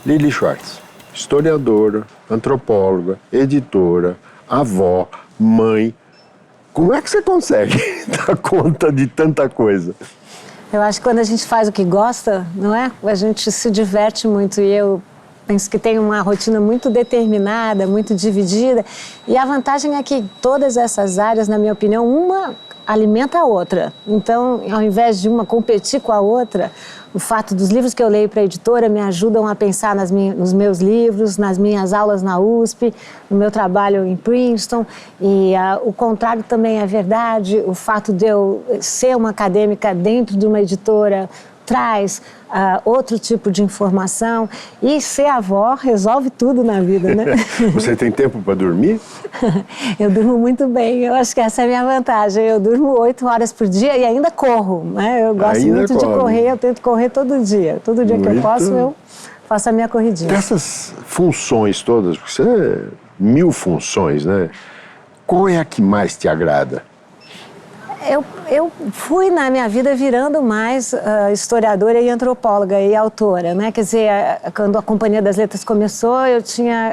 Lili Schwartz, historiadora, antropóloga, editora, avó, mãe. Como é que você consegue dar conta de tanta coisa? Eu acho que quando a gente faz o que gosta, não é? A gente se diverte muito e eu penso que tenho uma rotina muito determinada, muito dividida. E a vantagem é que todas essas áreas, na minha opinião, uma alimenta a outra. Então, ao invés de uma competir com a outra, o fato dos livros que eu leio para a editora me ajudam a pensar nos meus livros, nas minhas aulas na USP, no meu trabalho em Princeton. E o contrário também é verdade. O fato de eu ser uma acadêmica dentro de uma editora traz outro tipo de informação. E ser avó resolve tudo na vida, né? Você tem tempo para dormir? Eu durmo muito bem, eu acho que essa é a minha vantagem. Eu durmo 8 horas por dia e ainda corro, né? Eu gosto muito de correr, eu tento correr todo dia. Todo dia que eu posso, eu faço a minha corridinha. Dessas funções todas, porque você é 1000 funções, né? Qual é a que mais te agrada? Eu fui na minha vida virando mais historiadora e antropóloga e autora, né? Quer dizer, quando a Companhia das Letras começou,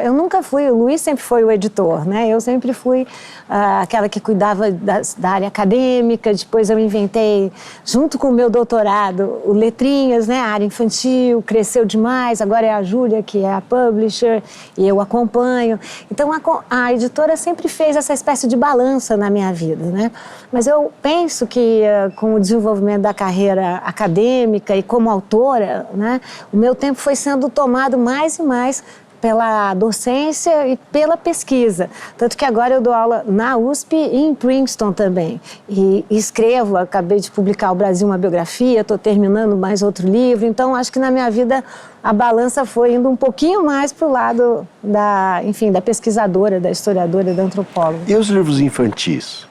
eu nunca fui, o Luiz sempre foi o editor, né? Eu sempre fui aquela que cuidava da área acadêmica, depois eu inventei, junto com o meu doutorado, o Letrinhas, né? A área infantil, cresceu demais, agora é a Júlia que é a publisher e eu acompanho. Então a editora sempre fez essa espécie de balança na minha vida, né? Mas eu penso que com o desenvolvimento da carreira acadêmica e como autora, né, o meu tempo foi sendo tomado mais e mais pela docência e pela pesquisa. Tanto que agora eu dou aula na USP e em Princeton também. E escrevo, acabei de publicar O Brasil, uma biografia, estou terminando mais outro livro. Então, acho que na minha vida a balança foi indo um pouquinho mais para o lado da pesquisadora, da historiadora, da antropóloga. E os livros infantis?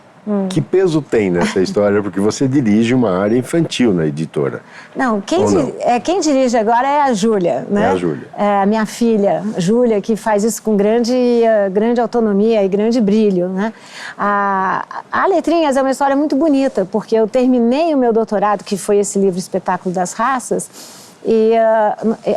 Que peso tem nessa história? Porque você dirige uma área infantil na editora. Não, quem dirige agora é a Júlia, né? É a Júlia. É a minha filha, Júlia, que faz isso com grande autonomia e grande brilho, né? A Letrinhas é uma história muito bonita, porque eu terminei o meu doutorado, que foi esse livro Espetáculo das Raças, e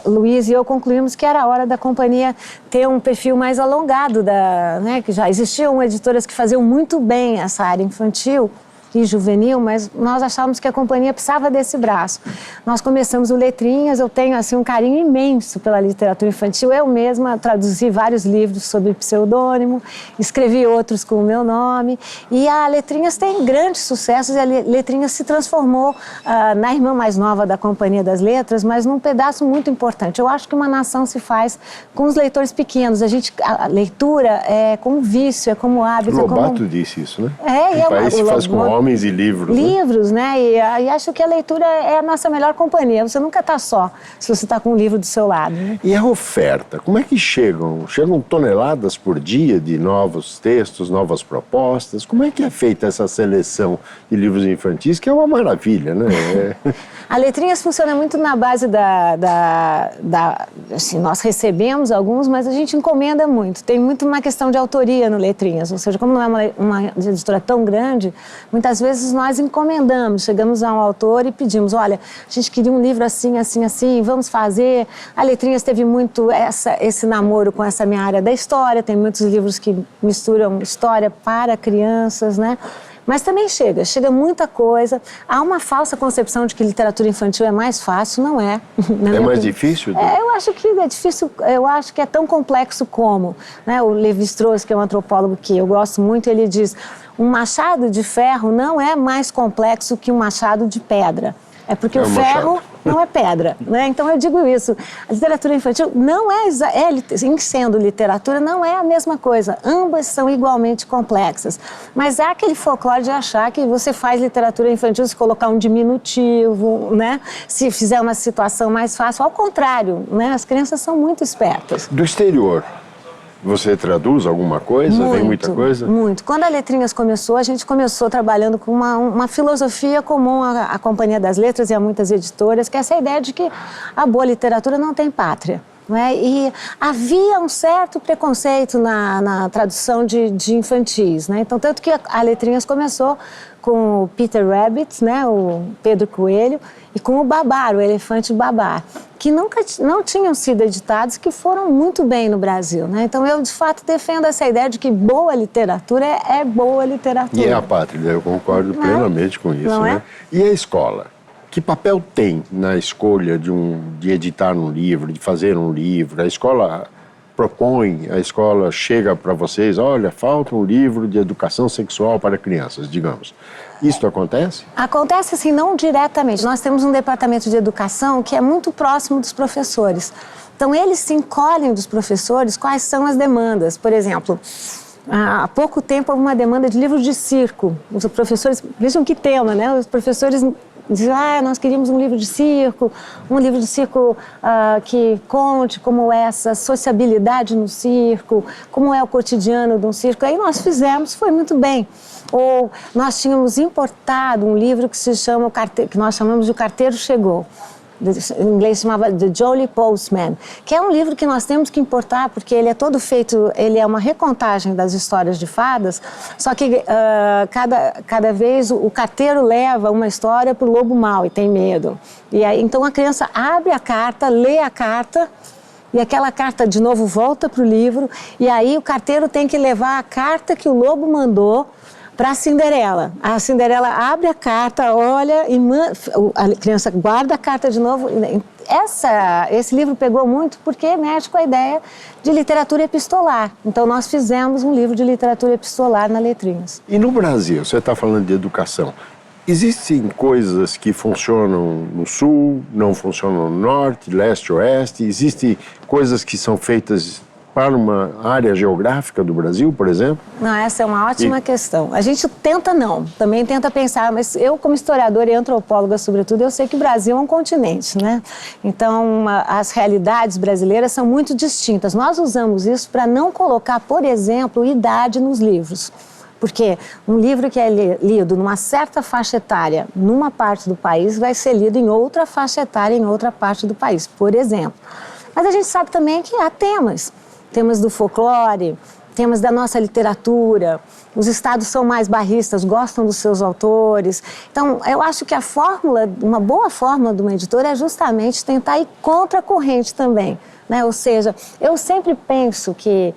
Luiz e eu concluímos que era a hora da companhia ter um perfil mais alongado, né, que já existiam editoras que faziam muito bem essa área infantil e juvenil, mas nós achávamos que a companhia precisava desse braço. Nós começamos o Letrinhas, eu tenho assim, um carinho imenso pela literatura infantil. Eu mesma traduzi vários livros sob pseudônimo, escrevi outros com o meu nome, e a Letrinhas tem grandes sucessos, e a Letrinhas se transformou na irmã mais nova da Companhia das Letras, mas num pedaço muito importante. Eu acho que uma nação se faz com os leitores pequenos. A leitura é como vício, é como hábito. Lobato disse isso, né? O país se faz com homens e livros. Livros, né? E acho que a leitura é a nossa melhor companhia. Você nunca está só se você está com um livro do seu lado, né? E a oferta? Como é que chegam? Chegam toneladas por dia de novos textos, novas propostas? Como é que é feita essa seleção de livros infantis, que é uma maravilha, né? A Letrinhas funciona muito na base assim, nós recebemos alguns, mas a gente encomenda muito. Tem muito uma questão de autoria no Letrinhas, ou seja, como não é uma editora tão grande, muitas vezes nós encomendamos, chegamos a um autor e pedimos, olha, a gente queria um livro assim, assim, assim, vamos fazer. A Letrinhas teve muito esse namoro com essa minha área da história, tem muitos livros que misturam história para crianças, né? Mas também chega muita coisa. Há uma falsa concepção de que literatura infantil é mais fácil, não é. É mais difícil? Eu acho que é difícil, eu acho que é tão complexo como, né? O Lévi-Strauss, que é um antropólogo que eu gosto muito, ele diz, um machado de ferro não é mais complexo que um machado de pedra. É porque o ferro não é pedra, né? Então eu digo isso, a literatura infantil não em sendo literatura, não é a mesma coisa, ambas são igualmente complexas, mas há aquele folclore de achar que você faz literatura infantil se colocar um diminutivo, né? Se fizer uma situação mais fácil, ao contrário, né? As crianças são muito espertas. Do exterior, Você traduz alguma coisa? Muito, Vem muita coisa? Muito. Quando a Letrinhas começou, a gente começou trabalhando com uma filosofia comum à Companhia das Letras e a muitas editoras, que é essa ideia de que a boa literatura não tem pátria. Não é? E havia um certo preconceito na tradução de infantis, né? Então, tanto que a Letrinhas começou com o Peter Rabbit, né? O Pedro Coelho, e com o Babar, o Elefante Babar, que não tinham sido editados, que foram muito bem no Brasil, né? Então, eu, de fato, defendo essa ideia de que boa literatura é boa literatura. E é a pátria, eu concordo plenamente com isso, não né? É? E a escola? Que papel tem na escolha de editar um livro, de fazer um livro? A escola propõe, a escola chega para vocês, olha, falta um livro de educação sexual para crianças, digamos. Isso acontece? Acontece, assim, não diretamente. Nós temos um departamento de educação que é muito próximo dos professores. Então, eles se encolhem dos professores quais são as demandas. Por exemplo, há pouco tempo houve uma demanda de livros de circo. Os professores, vejam que tema, né? Os professores diziam, nós queríamos um livro de circo que conte como é essa sociabilidade no circo, como é o cotidiano de um circo. Aí nós fizemos, foi muito bem. Ou nós tínhamos importado um livro que se chama, que nós chamamos de O Carteiro Chegou. Em inglês chamava The Jolly Postman, que é um livro que nós temos que importar porque ele é todo feito, ele é uma recontagem das histórias de fadas, só que cada vez o carteiro leva uma história para o lobo mau e tem medo. E aí, então a criança abre a carta, lê a carta, e aquela carta de novo volta para o livro, e aí o carteiro tem que levar a carta que o lobo mandou para a Cinderela. A Cinderela abre a carta, olha, e a criança guarda a carta de novo. Esse livro pegou muito porque mexe com a ideia de literatura epistolar. Então, nós fizemos um livro de literatura epistolar na Letrinhas. E no Brasil, você está falando de educação, existem coisas que funcionam no Sul, não funcionam no Norte, Leste, Oeste? Existem coisas que são feitas para uma área geográfica do Brasil, por exemplo? Não, essa é uma ótima questão. A gente também tenta pensar, mas eu, como historiadora e antropóloga, sobretudo, eu sei que o Brasil é um continente, né? Então, as realidades brasileiras são muito distintas. Nós usamos isso para não colocar, por exemplo, idade nos livros. Porque um livro que é lido numa certa faixa etária numa parte do país vai ser lido em outra faixa etária em outra parte do país, por exemplo. Mas a gente sabe também que há temas do folclore, temas da nossa literatura. Os estados são mais barristas, gostam dos seus autores. Então, eu acho que uma boa fórmula de uma editora é justamente tentar ir contra a corrente também, né? Ou seja, eu sempre penso que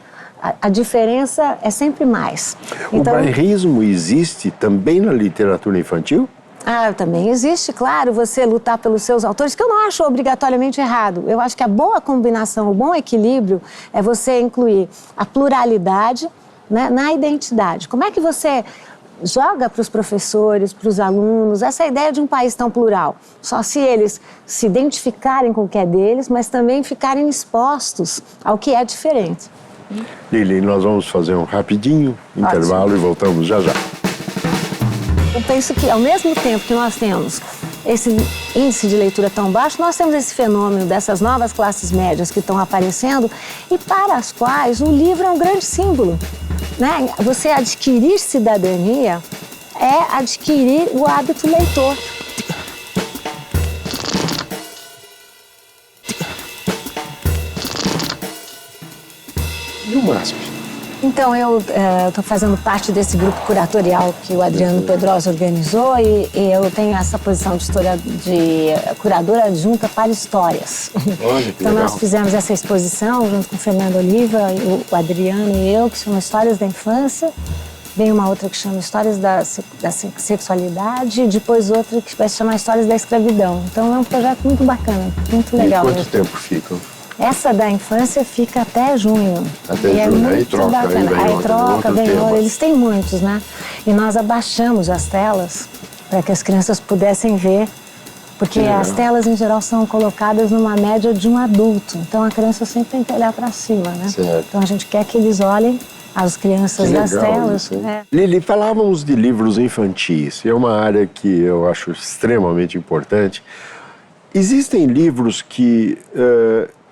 a diferença é sempre mais. Então, o bairrismo existe também na literatura infantil? Também existe, claro, você lutar pelos seus autores, que eu não acho obrigatoriamente errado. Eu acho que a boa combinação, o bom equilíbrio é você incluir a pluralidade, né, na identidade. Como é que você joga para os professores, para os alunos, essa ideia de um país tão plural? Só se eles se identificarem com o que é deles, mas também ficarem expostos ao que é diferente. Lili, nós vamos fazer um rapidinho intervalo e voltamos já já. Eu penso que, ao mesmo tempo que nós temos esse índice de leitura tão baixo, nós temos esse fenômeno dessas novas classes médias que estão aparecendo e para as quais o livro é um grande símbolo, né? Você adquirir cidadania é adquirir o hábito leitor. E o MASP? Então, eu estou fazendo parte desse grupo curatorial que o Adriano Pedrosa organizou e eu tenho essa posição de curadora adjunta para histórias. Olha, que então, legal. nós fizemos essa exposição junto com o Fernando Oliva, o Adriano e eu, que chama Histórias da Infância. Vem uma outra que chama Histórias da Sexualidade e depois outra que vai se chamar Histórias da Escravidão. Então, é um projeto muito bacana, muito legal. E quanto tempo ficam? Essa da infância fica até junho. Até junho, aí troca, aí troca, vem tema. outro. Eles têm muitos, né? E nós abaixamos as telas para que as crianças pudessem ver, porque as telas em geral são colocadas numa média de um adulto. Então a criança sempre tem que olhar para cima, né? Certo. Então a gente quer que eles olhem as crianças das telas. Isso, Lili, falávamos de livros infantis, é uma área que eu acho extremamente importante. Existem livros que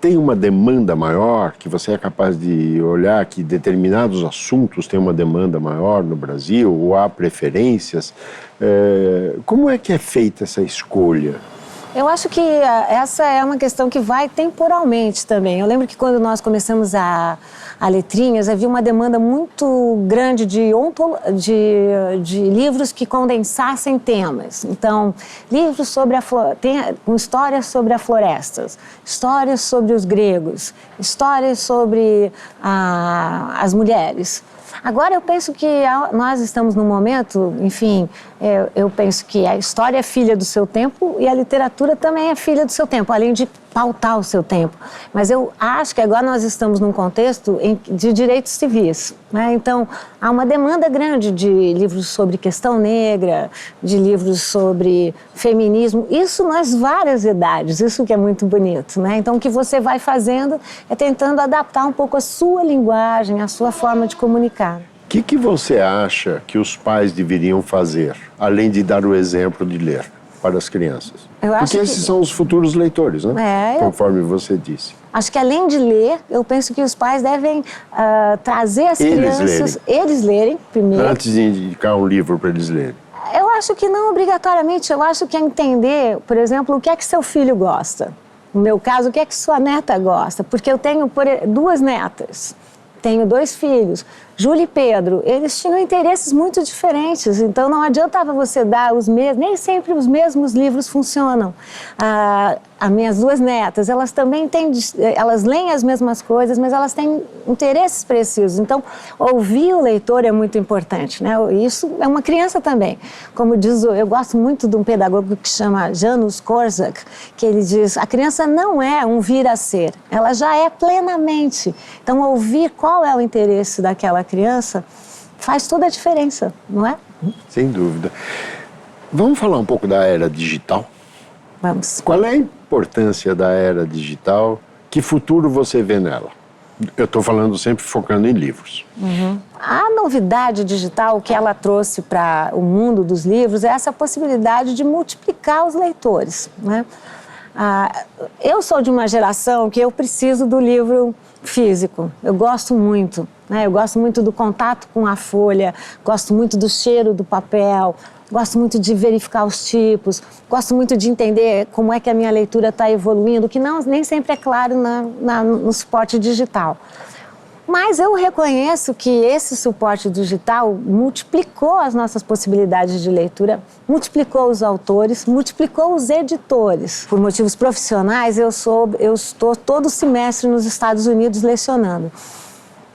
tem uma demanda maior, que você é capaz de olhar que determinados assuntos têm uma demanda maior no Brasil, ou há preferências? Como é que é feita essa escolha? Eu acho que essa é uma questão que vai temporalmente também. Eu lembro que quando nós começamos a Letrinhas, havia uma demanda muito grande de livros que condensassem temas. Então, livros com histórias sobre as florestas, histórias sobre os gregos, histórias sobre as mulheres. Agora eu penso que nós estamos num momento, enfim, eu penso que a história é filha do seu tempo e a literatura também é filha do seu tempo, além de pautar o seu tempo. Mas eu acho que agora nós estamos num contexto de direitos civis, né? Então, há uma demanda grande de livros sobre questão negra, de livros sobre feminismo, isso nas várias idades, isso que é muito bonito, né? Então, o que você vai fazendo é tentando adaptar um pouco a sua linguagem, a sua forma de comunicar. O que você acha que os pais deveriam fazer, além de dar o exemplo de ler para as crianças? Porque esses são os futuros leitores, né? Conforme você disse. Acho que além de ler, eu penso que os pais devem trazer as crianças... Eles lerem primeiro. Antes de indicar um livro para eles lerem. Eu acho que não obrigatoriamente. Eu acho que é entender, por exemplo, o que é que seu filho gosta. No meu caso, o que é que sua neta gosta. Porque eu tenho 2 netas. Tenho 2 filhos, Júlia e Pedro, eles tinham interesses muito diferentes, então não adiantava você dar nem sempre os mesmos livros funcionam. As minhas 2 netas, elas também elas leem as mesmas coisas, mas elas têm interesses precisos, então ouvir o leitor é muito importante, né? Isso é uma criança também. Como diz, eu gosto muito de um pedagogo que chama Janusz Korczak, que ele diz, a criança não é um vir a ser, ela já é plenamente. Então ouvir qual é o interesse daquela criança faz toda a diferença, não é? Sem dúvida. Vamos falar um pouco da era digital? Vamos. Qual é a importância da era digital? Que futuro você vê nela? Eu estou falando sempre focando em livros. A novidade digital que ela trouxe para o mundo dos livros é essa possibilidade de multiplicar os leitores, né? Eu sou de uma geração que eu preciso do livro físico. Eu gosto muito, né? Eu gosto muito do contato com a folha, gosto muito do cheiro do papel, gosto muito de verificar os tipos, gosto muito de entender como é que a minha leitura está evoluindo, que nem sempre é claro no suporte digital. Mas eu reconheço que esse suporte digital multiplicou as nossas possibilidades de leitura, multiplicou os autores, multiplicou os editores. Por motivos profissionais, eu estou todo semestre nos Estados Unidos lecionando.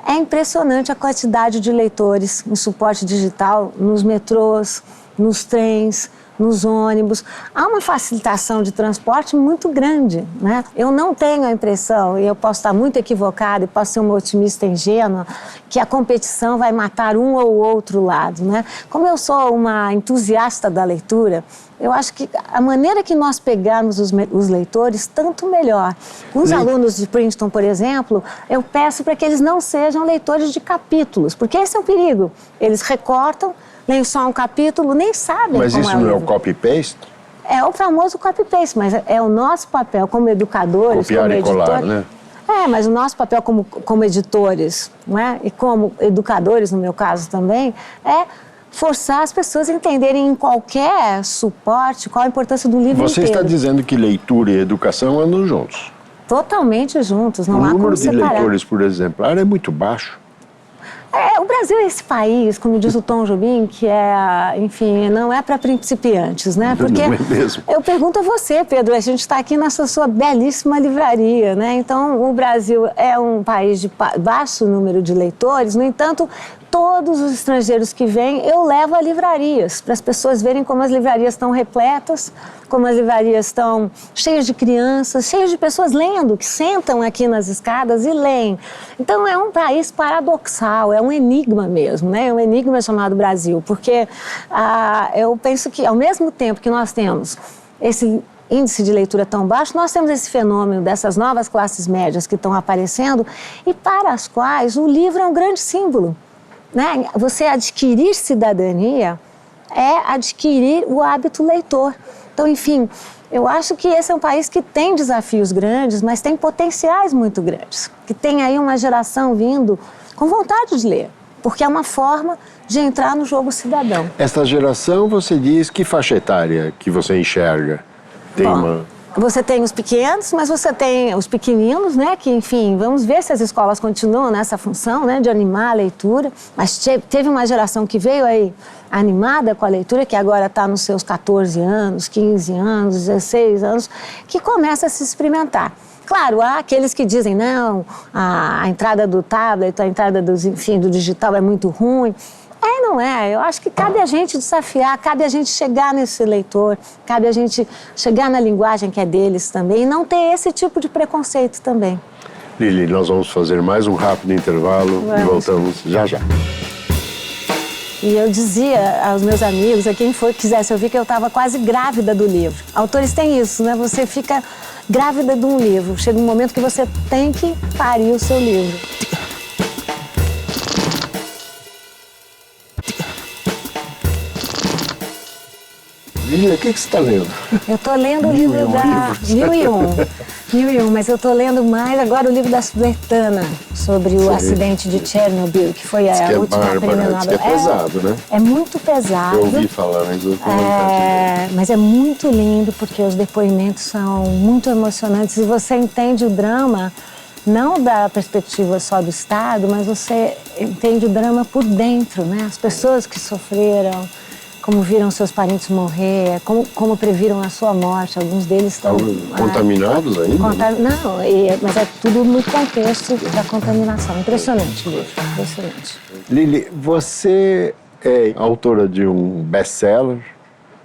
É impressionante a quantidade de leitores em suporte digital nos metrôs, nos trens, nos ônibus. Há uma facilitação de transporte muito grande, né? Eu não tenho a impressão, e eu posso estar muito equivocada, e posso ser uma otimista ingênua, que a competição vai matar um ou outro lado, né? Como eu sou uma entusiasta da leitura, eu acho que a maneira que nós pegarmos os leitores, tanto melhor. Os alunos de Princeton, por exemplo, eu peço para que eles não sejam leitores de capítulos, porque esse é um perigo. Eles recortam, leem só um capítulo, nem sabem Mas como isso é o não é o livro. copy-paste? É o famoso copy-paste, mas é o nosso papel como educadores, Copiar como e colar, editores. né? Mas o nosso papel como editores, não é? E como educadores, no meu caso também, é forçar as pessoas a entenderem em qualquer suporte qual a importância do livro Você inteiro. está dizendo que leitura e educação andam juntos. Totalmente juntos, não há O como número de separar. leitores por exemplar é muito baixo. O Brasil é esse país, como diz o Tom Jobim, que enfim, não é para principiantes, né? Porque não é mesmo. Eu pergunto a você, Pedro, a gente está aqui nessa sua belíssima livraria, né? Então, o Brasil é um país de baixo número de leitores, no entanto, todos os estrangeiros que vêm, eu levo a livrarias, para as pessoas verem como as livrarias estão repletas, como as livrarias estão cheias de crianças, cheias de pessoas lendo, que sentam aqui nas escadas e leem. Então, é um país paradoxal, é um enigma mesmo, né? É um enigma chamado Brasil, porque eu penso que, ao mesmo tempo que nós temos esse índice de leitura tão baixo, nós temos esse fenômeno dessas novas classes médias que estão aparecendo e para as quais o livro é um grande símbolo, né? Você adquirir cidadania é adquirir o hábito leitor. Então, enfim, eu acho que esse é um país que tem desafios grandes, mas tem potenciais muito grandes, que tem aí uma geração vindo com vontade de ler, porque é uma forma de entrar no jogo cidadão. Esta geração, você diz, que faixa etária que você enxerga? Você tem os pequenos, mas você tem os pequeninos, né? Que, enfim, vamos ver se as escolas continuam nessa função, né? De animar a leitura. Mas teve uma geração que veio aí animada com a leitura, que agora está nos seus 14 anos, 15 anos, 16 anos, que começa a se experimentar. Claro, há aqueles que dizem, não, a entrada do tablet, a entrada do digital é muito ruim. Não é. Eu acho que cabe a gente desafiar, cabe a gente chegar nesse leitor, cabe a gente chegar na linguagem que é deles também e não ter esse tipo de preconceito também. Lili, nós vamos fazer mais um rápido intervalo e voltamos já já. E eu dizia aos meus amigos, a quem for que quisesse ouvir, que eu estava quase grávida do livro. Autores têm isso, né? Você fica grávida de um livro. Chega um momento que você tem que parir o seu livro. Lili, o que você está lendo? Eu estou lendo o livro da... 1001, mas eu estou lendo mais agora o livro da Svetana, sobre o acidente de Chernobyl, que foi a última prêmio Nobel. É pesado, né? É muito pesado. Eu ouvi falar, mas eu mas é muito lindo, porque os depoimentos são muito emocionantes e você entende o drama, não da perspectiva só do Estado, mas você entende o drama por dentro, né? As pessoas que sofreram, como viram seus parentes morrer, como previram a sua morte. Alguns deles estão... Contaminados ainda? Não, mas é tudo no contexto da contaminação. Impressionante, impressionante. Lili, você é autora de um best-seller,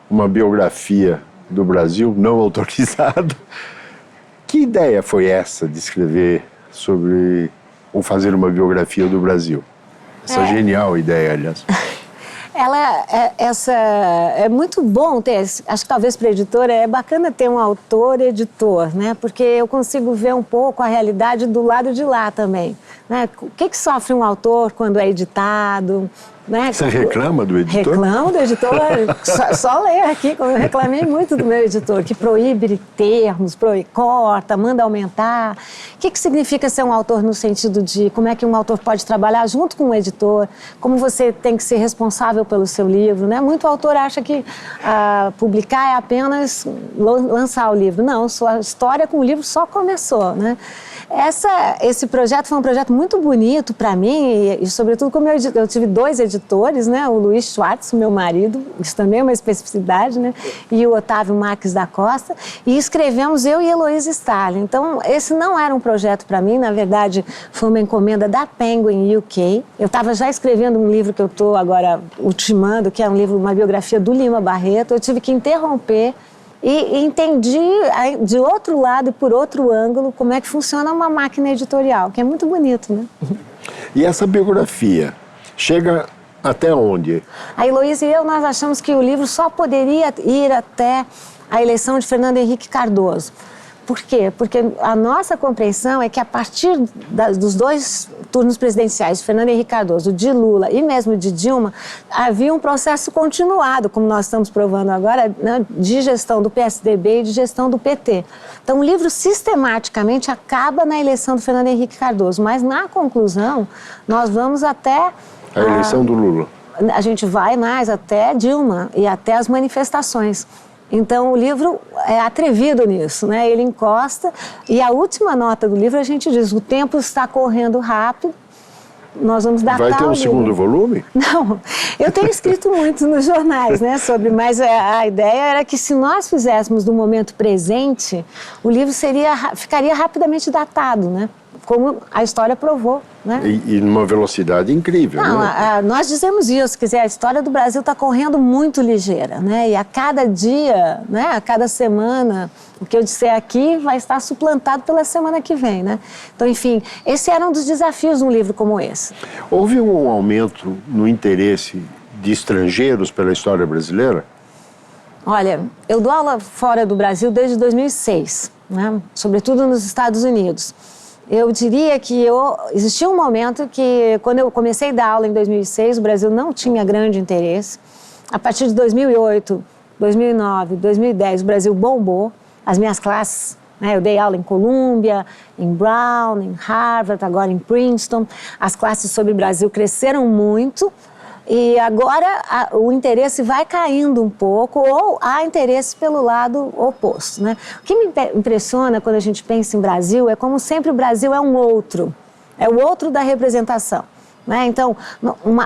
uma biografia do Brasil não autorizada. Que ideia foi essa de escrever sobre ou fazer uma biografia do Brasil? Essa genial ideia, aliás. É muito bom ter, acho que talvez para a editora é bacana ter um autor-editor, né? Porque eu consigo ver um pouco a realidade do lado de lá também, né? O que sofre um autor quando é editado, né? Você reclama do editor? Reclamo do editor, só ler aqui, como eu reclamei muito do meu editor, que proíbe termos, corta, manda aumentar. O que significa ser um autor no sentido de como é que um autor pode trabalhar junto com um editor, como você tem que ser responsável pelo seu livro, né? Muito autor acha que publicar é apenas lançar o livro. Não, sua história com o livro só começou, né? Esse projeto foi um projeto muito bonito para mim e sobretudo, como eu tive 2 editores, né? O Luiz Schwartz, meu marido, isso também é uma especificidade, né? E o Otávio Marques da Costa, e escrevemos eu e Heloísa Stalin. Então, esse não era um projeto para mim, na verdade, foi uma encomenda da Penguin UK. Eu estava já escrevendo um livro que eu estou agora ultimando, que é um livro, uma biografia do Lima Barreto. Eu tive que interromper e entendi de outro lado e por outro ângulo como é que funciona uma máquina editorial, que é muito bonito, né? E essa biografia chega até onde? A Heloísa e eu, nós achamos que o livro só poderia ir até a eleição de Fernando Henrique Cardoso. Por quê? Porque a nossa compreensão é que a partir dos 2 turnos presidenciais, de Fernando Henrique Cardoso, de Lula e mesmo de Dilma, havia um processo continuado, como nós estamos provando agora, né, de gestão do PSDB e de gestão do PT. Então, o livro sistematicamente acaba na eleição do Fernando Henrique Cardoso, mas na conclusão, nós vamos até... A eleição do Lula. A gente vai mais até Dilma e até as manifestações. Então, o livro é atrevido nisso, né? Ele encosta e a última nota do livro a gente diz, o tempo está correndo rápido, nós vamos datar o livro. Vai ter um segundo volume? Não, eu tenho escrito muito nos jornais, né, mas a ideia era que se nós fizéssemos do momento presente, o livro ficaria rapidamente datado, né? Como a história provou, né? E numa velocidade incrível, não, né? Nós dizemos isso, quer dizer, a história do Brasil está correndo muito ligeira, né? E a cada dia, né, a cada semana, o que eu disser aqui vai estar suplantado pela semana que vem, né? Então, enfim, esse era um dos desafios de um livro como esse. Houve um aumento no interesse de estrangeiros pela história brasileira? Olha, eu dou aula fora do Brasil desde 2006, né? Sobretudo nos Estados Unidos. Eu diria que existia um momento que, quando eu comecei a dar aula em 2006, o Brasil não tinha grande interesse. A partir de 2008, 2009, 2010, o Brasil bombou, as minhas classes, né, eu dei aula em Columbia, em Brown, em Harvard, agora em Princeton, as classes sobre o Brasil cresceram muito, e agora o interesse vai caindo um pouco, ou há interesse pelo lado oposto, né? O que me impressiona quando a gente pensa em Brasil é como sempre o Brasil é um outro, é o outro da representação, né? Então,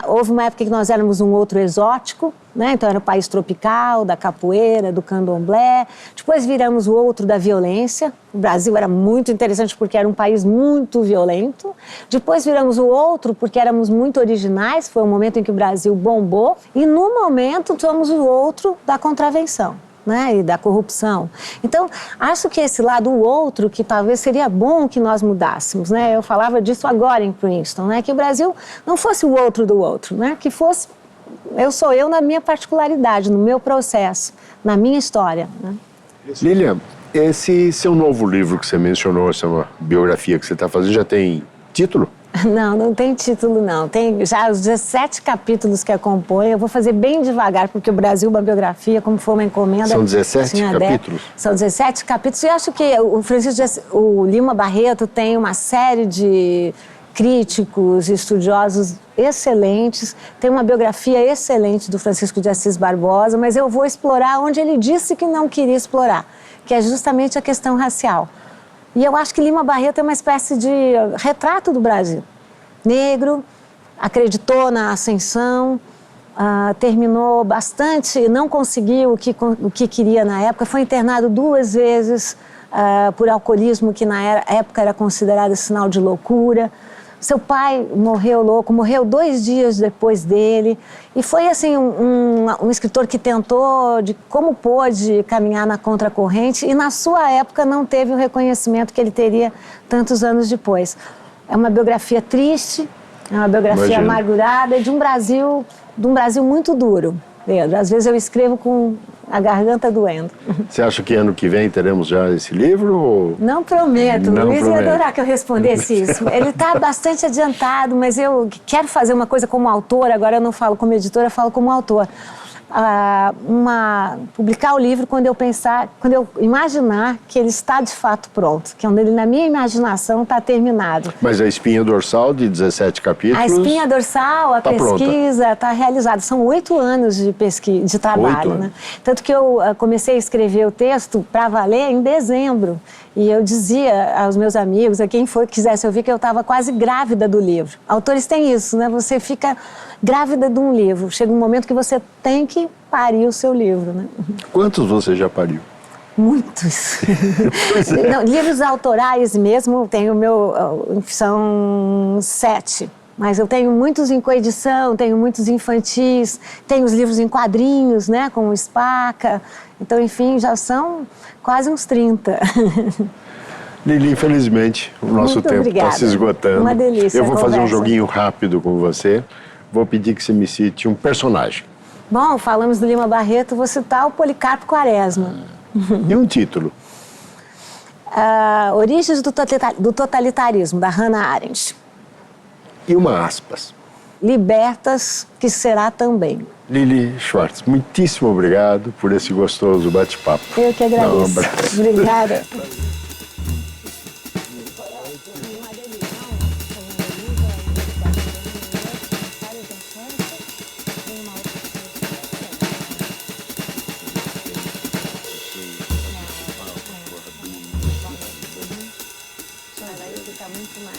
houve uma época que nós éramos um outro exótico, né? Então era o país tropical, da capoeira, do candomblé. Depois viramos o outro da violência. O Brasil era muito interessante porque era um país muito violento. Depois viramos o outro porque éramos muito originais. Foi um momento em que o Brasil bombou. E no momento somos o outro da contravenção, né, e da corrupção. Então, acho que esse lado, o outro, que talvez seria bom que nós mudássemos, né? Eu falava disso agora em Princeton, né? Que o Brasil não fosse o outro do outro, né? Que fosse, eu sou eu na minha particularidade, no meu processo, na minha história, né? Lilian, esse seu novo livro que você mencionou, essa biografia que você está fazendo, já tem título? Não tem título, não. Tem já os 17 capítulos que acompanham. Eu vou fazer bem devagar, porque o Brasil, uma biografia, como foi uma encomenda... São 17 capítulos? São 17 capítulos. E acho que o Lima Barreto tem uma série de críticos, estudiosos excelentes. Tem uma biografia excelente do Francisco de Assis Barbosa, mas eu vou explorar onde ele disse que não queria explorar, que é justamente a questão racial. E eu acho que Lima Barreto é uma espécie de retrato do Brasil. Negro, acreditou na ascensão, terminou bastante, não conseguiu o que queria na época, foi internado 2 vezes por alcoolismo, que na época era considerado sinal de loucura. Seu pai morreu louco, morreu 2 dias depois dele. E foi assim um escritor que tentou, de como pôde, caminhar na contracorrente e na sua época não teve o reconhecimento que ele teria tantos anos depois. É uma biografia triste, é uma biografia amargurada de um Brasil muito duro, Pedro. Às vezes eu escrevo com a garganta doendo. Você acha que ano que vem teremos já esse livro? Ou... Não prometo. Não Luiz promete. ia adorar que eu respondesse isso. Ele está bastante adiantado, mas eu quero fazer uma coisa como autor. Agora eu não falo como editora, eu falo como autor. Publicar o livro quando eu imaginar que ele está de fato pronto, que ele, na minha imaginação, está terminado. Mas a espinha dorsal de 17 capítulos... A espinha dorsal, a tá pesquisa está realizada. São 8 anos de pesquisa, de trabalho, né? Tanto que eu comecei a escrever o texto para valer em dezembro. E eu dizia aos meus amigos, a quem for que quisesse ouvir, que eu estava quase grávida do livro. Autores têm isso, né? Você fica grávida de um livro. Chega um momento que você tem que parir o seu livro, né? Quantos você já pariu? Muitos. Não, livros autorais mesmo, são 7. Mas eu tenho muitos em coedição, tenho muitos infantis, tenho os livros em quadrinhos, né, com o Spaca. Então, enfim, já são quase uns 30. Lili, infelizmente, o nosso tempo está se esgotando. Uma delícia. Eu vou fazer um joguinho rápido com você. Vou pedir que você me cite um personagem. Bom, falamos do Lima Barreto, vou citar o Policarpo Quaresma. E um título? Origens do Totalitarismo, da Hannah Arendt. E uma aspas. Libertas, que será também. Lili Schwartz, muitíssimo obrigado por esse gostoso bate-papo. Eu que agradeço. Um abraço. Obrigada. Muito mais.